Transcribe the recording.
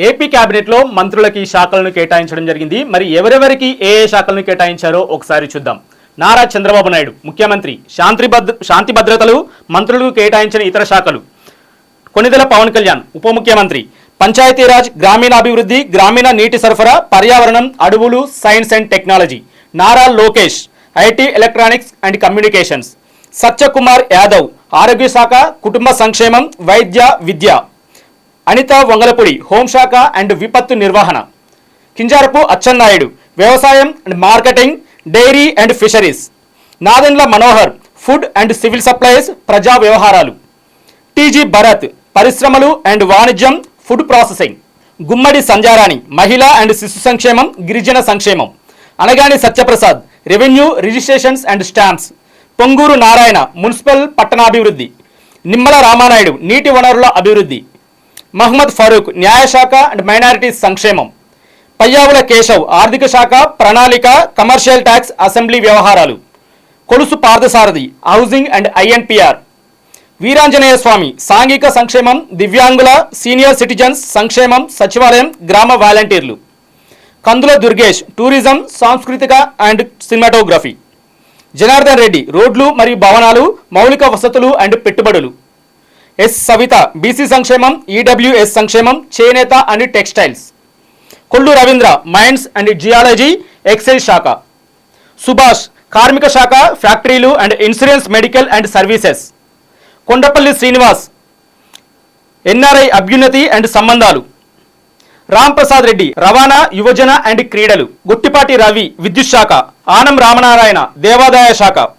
AP కేబినెట్లో మంత్రులకి శాఖలను కేటాయించడం జరిగింది. మరి ఎవరెవరికి ఏ ఏ శాఖలను కేటాయించారో ఒకసారి చూద్దాం. నారా చంద్రబాబు నాయుడు ముఖ్యమంత్రి, శాంతి భద్రతలు మంత్రులకు కేటాయించిన ఇతర శాఖలు. కొణిదెల పవన్ కళ్యాణ్ ఉప ముఖ్యమంత్రి, పంచాయతీరాజ్, గ్రామీణాభివృద్ధి, గ్రామీణ నీటి సరఫరా, పర్యావరణం, అడవులు, science and technology. Nara Lokesh IT, electronics and communications. Satyakumar Yadav ఆరోగ్య శాఖ, కుటుంబ సంక్షేమం, వైద్య, విద్య. అనిత వంగలపూడి హోంశాఖ అండ్ విపత్తు నిర్వహణ. కింజారపు అచ్చెన్నాయుడు వ్యవసాయం and marketing, dairy and fisheries. Nadendla Manohar food and civil supplies, ప్రజా వ్యవహారాలు. టీజీ భరత్ పరిశ్రమలు అండ్ వాణిజ్యం, ఫుడ్ ప్రాసెసింగ్. గుమ్మడి సంజారాణి మహిళా అండ్ శిశు సంక్షేమం, గిరిజన సంక్షేమం. Anagani Satyaprasad revenue, registrations and stamps. Ponguru Narayana municipal పట్టణాభివృద్ధి. నిమ్మల రామానాయుడు నీటి వనరుల అభివృద్ధి. మహమ్మద్ ఫరూక్ న్యాయశాఖ అండ్ మైనారిటీస్ సంక్షేమం. పయ్యావుల కేశవ్ ఆర్థిక శాఖ, ప్రణాళిక, కమర్షియల్ ట్యాక్స్, అసెంబ్లీ వ్యవహారాలు. Kolusu Parthasarathy housing and INPR. Veeranjaneya Swamy సాంఘిక సంక్షేమం, దివ్యాంగుల, సీనియర్ సిటిజన్స్ సంక్షేమం, సచివాలయం, గ్రామ వాలంటీర్లు. కందుల దుర్గేష్ టూరిజం, సాంస్కృతిక అండ్ సినిమాటోగ్రఫీ. జనార్దన్ రెడ్డి రోడ్లు మరియు భవనాలు, మౌలిక వసతులు అండ్ పెట్టుబడులు. ఎస్ సవిత బీసీ సంక్షేమం, ఈడబ్ల్యూఎస్ సంక్షేమం, చేనేత and textiles. Kollu Ravindra mines and geology, excise శాఖ. సుభాష్ కార్మిక శాఖ, ఫ్యాక్టరీలు and insurance, medical and services. Kondapalli Srinivas NRI అభ్యున్నతి అండ్ సంబంధాలు. రామ్ ప్రసాద్ రెడ్డి రవాణా, యువజన అండ్ క్రీడలు. గుట్టిపాటి రవి విద్యుత్ శాఖ. ఆనం రామనారాయణ దేవాదాయ శాఖ.